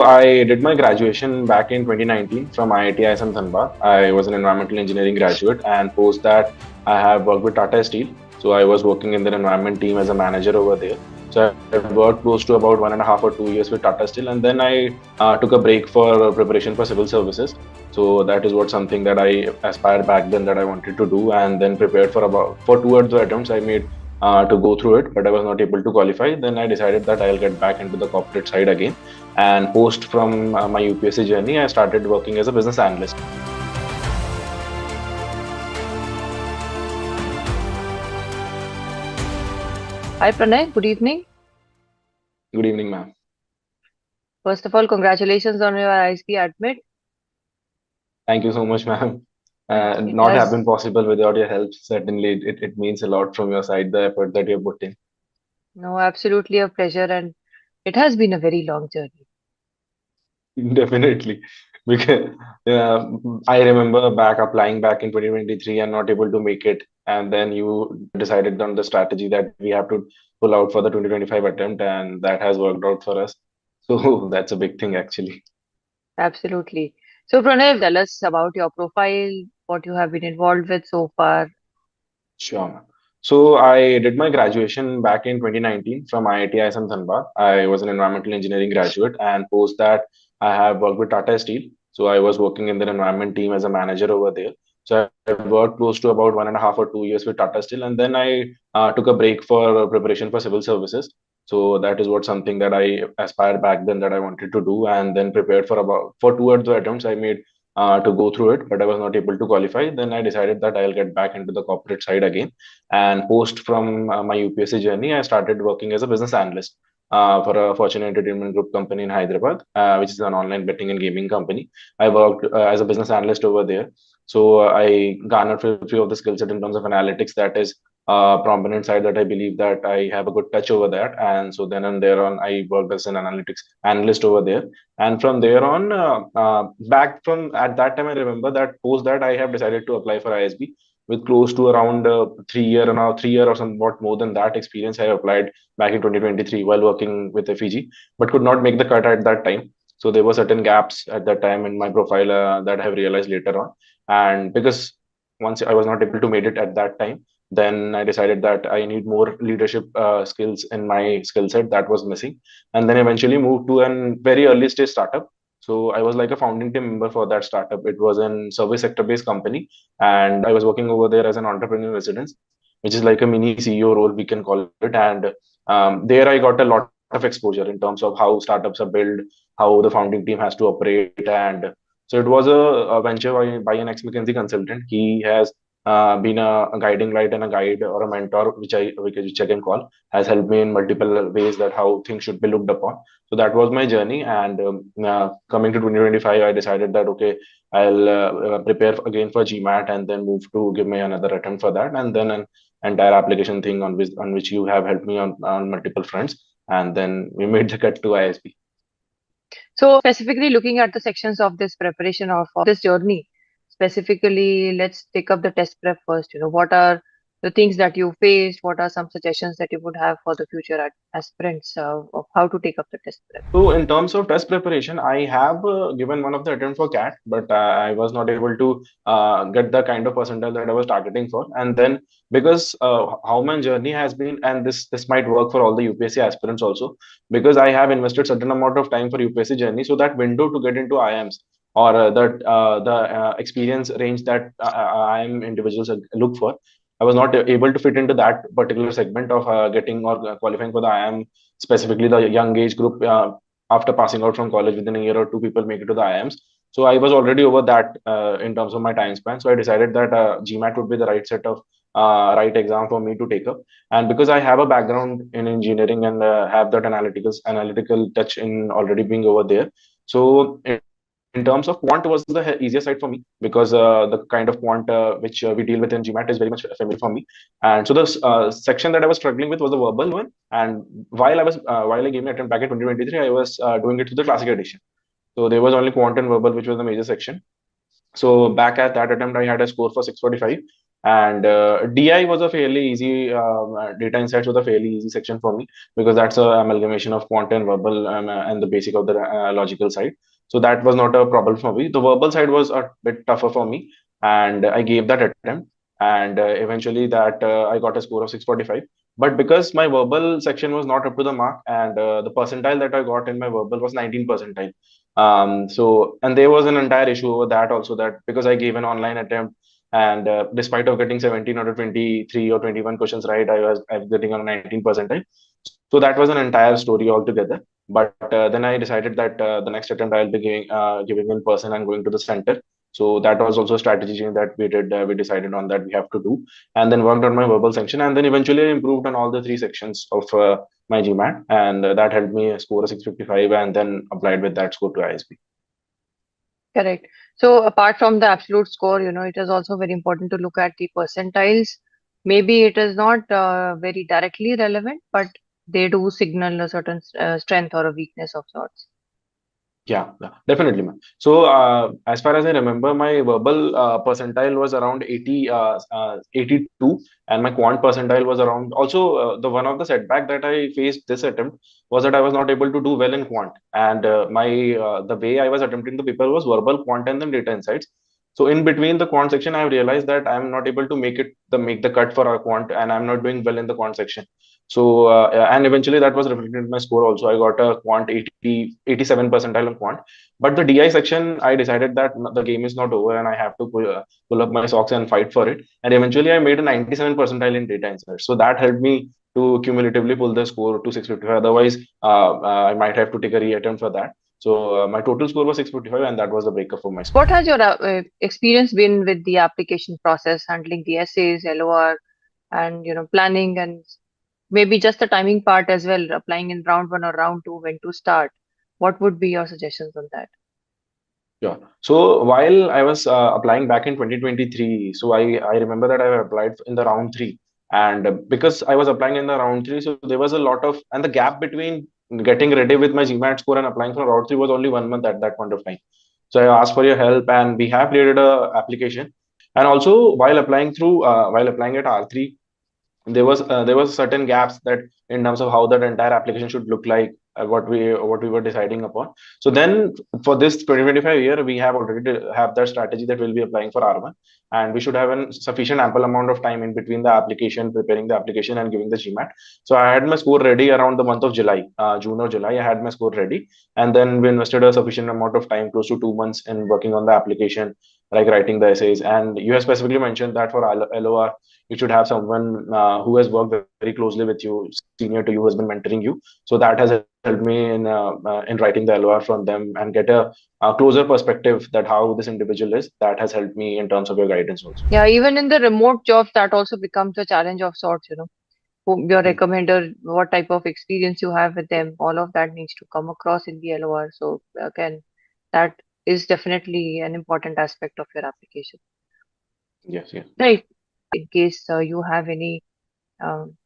I did my graduation back in 2019 from IIT ISM Dhanbad. I was an environmental engineering graduate, and post that, I have worked with Tata Steel. So I was working in their environment team as a manager over there. So I worked close to about 1.5 or 2 years with Tata Steel, and then I took a break for preparation for civil services. So that is what something that I aspired back then that I wanted to do, and then prepared for two other attempts I made to go through it, but I was not able to qualify. Then I decided that I'll get back into the corporate side again, and post from my UPSC journey, I started working as a business analyst. Hi Pranay, good evening. Good evening, ma'am. First of all, congratulations on your ISB admit. Thank you so much, ma'am. It Not have has been possible without your help. Certainly, it means a lot from your side, the effort that you have put in. no, absolutely a pleasure, and it has been a very long journey. Definitely. Because I remember back applying back in 2023 and not able to make it. And then you decided on the strategy that we have to pull out for the 2025 attempt, and that has worked out for us. So that's a big thing, actually. Absolutely. So Pranay, tell us about your profile, what you have been involved with so far. Sure, ma'am. So I did my graduation back in 2019 from IIT ISM Dhanbad. I was an environmental engineering graduate, and post that, I have worked with Tata Steel. So I was working in their environment team as a manager over there. So I worked close to about 1.5 or 2 years with Tata Steel, and then I took a break for preparation for civil services. So that is what something that I aspired back then that I wanted to do, and then prepared for two other attempts I made to go through it, but I was not able to qualify. Then I decided that I'll get back into the corporate side again. And post from my UPSC journey, I started working as a business analyst for a Fortune Entertainment Group company in Hyderabad, which is an online betting and gaming company. I worked as a business analyst over there. So I garnered a few of the skill set in terms of analytics. That is prominent side that I believe that I have a good touch over that. And so then and there on, I worked as an analytics analyst over there. And from there on, back from at that time, I remember that post that I have decided to apply for ISB with close to around 3 year now, 3 year or somewhat more than that experience. I applied back in 2023 while working with FEG, but could not make the cut at that time. So there were certain gaps at that time in my profile that I have realized later on. And because once I was not able to make it at that time, then I decided that I need more leadership skills in my skill set that was missing, and then eventually moved to a very early stage startup. So I was like a founding team member for that startup. It was a service sector based company, and I was working over there as an entrepreneur residence, which is like a mini CEO role, we can call it. And there I got a lot of exposure in terms of how startups are built, how the founding team has to operate. And so it was a venture by an ex McKinsey consultant. He has been a guiding light and a guide or a mentor, which I can call, has helped me in multiple ways that how things should be looked upon. So that was my journey. And coming to 2025, I decided that okay, I'll prepare again for GMAT and then move to give me another attempt for that, and then an entire application thing on which you have helped me on multiple fronts, and then we made the cut to ISB. So specifically looking at the sections of this preparation of this journey, specifically, let's take up the test prep first. What are the things that you faced? What are some suggestions that you would have for the future aspirants of how to take up the test prep? So in terms of test preparation, I have given one of the attempt for CAT, but I was not able to get the kind of percentile that I was targeting for. And then because how my journey has been, and this might work for all the UPSC aspirants also, because I have invested certain amount of time for UPSC journey, so that window to get into IIMs or the experience range that IIM individuals look for, I was not able to fit into that particular segment of getting or qualifying for the IIM, specifically the young age group. After passing out from college within a year or two, people make it to the IIMs. So I was already over that in terms of my time span. So I decided that GMAT would be the right set of right exam for me to take up. And because I have a background in engineering and have that analytical touch in already being over there, so in terms of quant was the easier side for me, because the kind of quant which we deal with in GMAT is very much familiar for me. And so the section that I was struggling with was the verbal one. And while I gave my attempt back in 2023, I was doing it to the classic edition. So there was only quant and verbal, which was the major section. So back at that attempt, I had a score for 645. And DI was a fairly easy, data insights was a fairly easy section for me, because that's a amalgamation of quant and verbal, and the basic of the logical side. So that was not a problem for me. The verbal side was a bit tougher for me, and I gave that attempt. And eventually that I got a score of 645. But because my verbal section was not up to the mark, and the percentile that I got in my verbal was 19 percentile. So, and there was an entire issue over that also, that because I gave an online attempt, and despite of getting 17 out of 23 or 21 questions right, I was getting on 19 percentile. So that was an entire story altogether. But then I decided that the next attempt I'll be giving in person and going to the center. So that was also a strategy change that we did. We decided on that we have to do, and then worked on my verbal section, and then eventually I improved on all the three sections of my GMAT, and that helped me score a 655, and then applied with that score to ISB. Correct. So apart from the absolute score, it is also very important to look at the percentiles. Maybe it is not very directly relevant, but they do signal a certain strength or a weakness of sorts. Yeah, definitely, man. So, as far as I remember, my verbal percentile was around 82, and my quant percentile was around. Also, the one of the setback that I faced this attempt was that I was not able to do well in quant, and my the way I was attempting the paper was verbal, quant, and then data insights. So, in between the quant section, I have realized that I'm not able to make the cut for our quant, and I'm not doing well in the quant section. So, and eventually that was reflected in my score also. I got a quant 87 percentile on quant. But the DI section, I decided that the game is not over and I have to pull up my socks and fight for it. And eventually I made a 97 percentile in data insights. So that helped me to cumulatively pull the score to 655. Otherwise, I might have to take a reattempt for that. So my total score was 655, and that was the breaker for my score. What has your experience been with the application process, handling the essays, LOR, and planning, and maybe just the timing part as well, applying in round one or round two, when to start? What would be your suggestions on that? Yeah. So while I was applying back in 2023, so I remember that I applied in the round three, and because I was applying in the round three, so there was a lot of, and the gap between getting ready with my GMAT score and applying for round three was only 1 month at that point of time. So I asked for your help, and we have created a application. And also while applying at R3, there was certain gaps that in terms of how that entire application should look like, what we were deciding upon. So then for this 2025 year, we have already have that strategy that we'll be applying for R1, and we should have a sufficient ample amount of time in between the application, preparing the application and giving the GMAT. So I had my score ready around the month of July, June or July. I had my score ready, and then we invested a sufficient amount of time, close to 2 months, in working on the application, like writing the essays. And you have specifically mentioned that for LOR, you should have someone who has worked very closely with you, senior to you, who has been mentoring you. So that has helped me in writing the LOR from them and get a closer perspective that how this individual is. That has helped me in terms of your guidance also. Yeah, even in the remote jobs, that also becomes a challenge of sorts, who your Mm. recommender, what type of experience you have with them, all of that needs to come across in the LOR. So again, that is definitely an important aspect of your application. Yes, yes. Right. In case you have any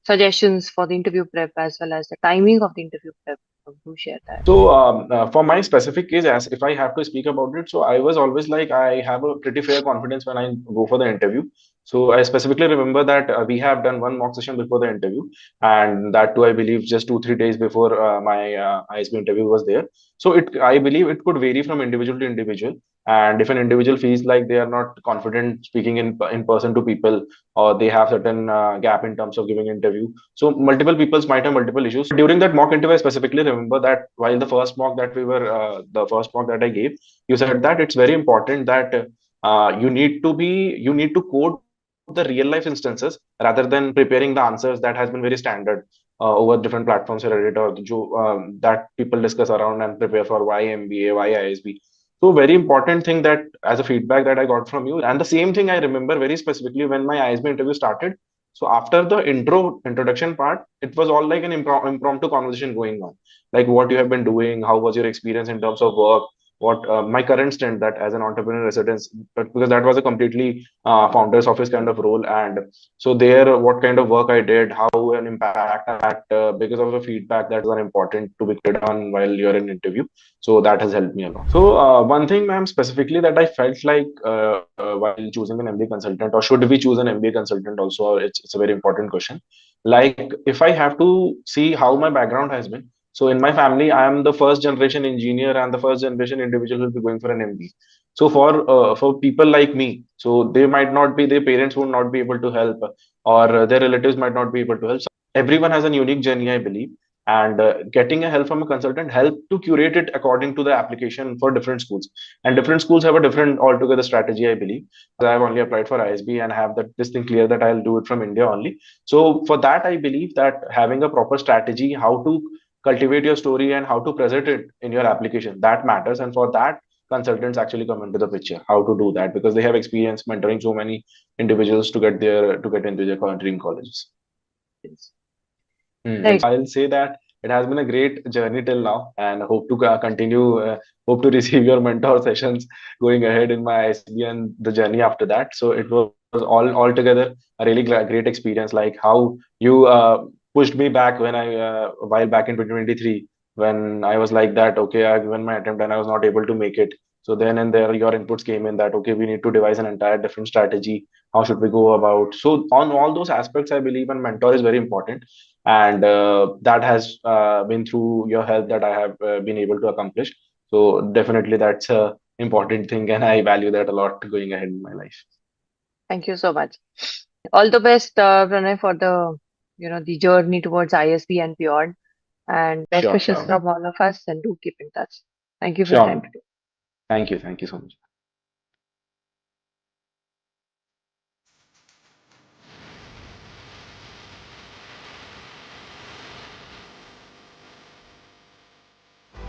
suggestions for the interview prep as well as the timing of the interview prep, do share that. So, for my specific case, as if I have to speak about it, so I was always like, I have a pretty fair confidence when I go for the interview. So I specifically remember that we have done one mock session before the interview, and that too, I believe, just 2 3 days before my ISB interview was there. So I believe it could vary from individual to individual. And if an individual feels like they are not confident speaking in person to people, or they have certain gap in terms of giving interview, so multiple peoples might have multiple issues. So during that mock interview, I specifically remember that while the first mock that I gave, you said that it's very important that you need to code the real life instances rather than preparing the answers that has been very standard over different platforms, Reddit or that people discuss around and prepare for why MBA, why ISB. So very important thing that as a feedback that I got from you, and the same thing I remember very specifically when my ISB interview started. So after the introduction part, it was all like an impromptu conversation going on, like what you have been doing, how was your experience in terms of work, what my current stint that as an entrepreneur residence, but because that was a completely founder's office kind of role. And so there, what kind of work I did, how an impact because of the feedback that are important to be cleared on while you're in interview. So that has helped me a lot. So one thing, ma'am, specifically that I felt like while choosing an MBA consultant, or should we choose an MBA consultant also, it's a very important question. Like if I have to see how my background has been, so in my family, I am the first generation engineer and the first generation individual who will be going for an MBA. So for people like me, so they might not be, their parents would not be able to help, or their relatives might not be able to help. So everyone has a unique journey, I believe, and getting a help from a consultant help to curate it according to the application for different schools. And different schools have a different altogether strategy, I believe. I have only applied for ISB and have that this thing clear that I'll do it from India only. So for that, I believe that having a proper strategy, how to cultivate your story and how to present it in your application, that matters. And for that, consultants actually come into the picture, how to do that, because they have experience mentoring so many individuals to get into their dream colleges. And Right. I'll say that it has been a great journey till now, and hope to continue, hope to receive your mentor sessions going ahead in my ISB and the journey after that. So it was all altogether a really great experience. Like how you pushed me back when I a while back in 2023 when I was like that. Okay, I given my attempt and I was not able to make it. So then and there, your inputs came in that okay, we need to devise an entire different strategy. How should we go about? So on all those aspects, I believe a mentor is very important, and that has been through your help that I have been able to accomplish. So definitely that's a important thing, and I value that a lot going ahead in my life. Thank you so much. All the best, Pranay, for the journey towards ISB and beyond. And best Sure, wishes sure, from all of us, and do keep in touch. Thank you for your time sure. today. Thank you so much.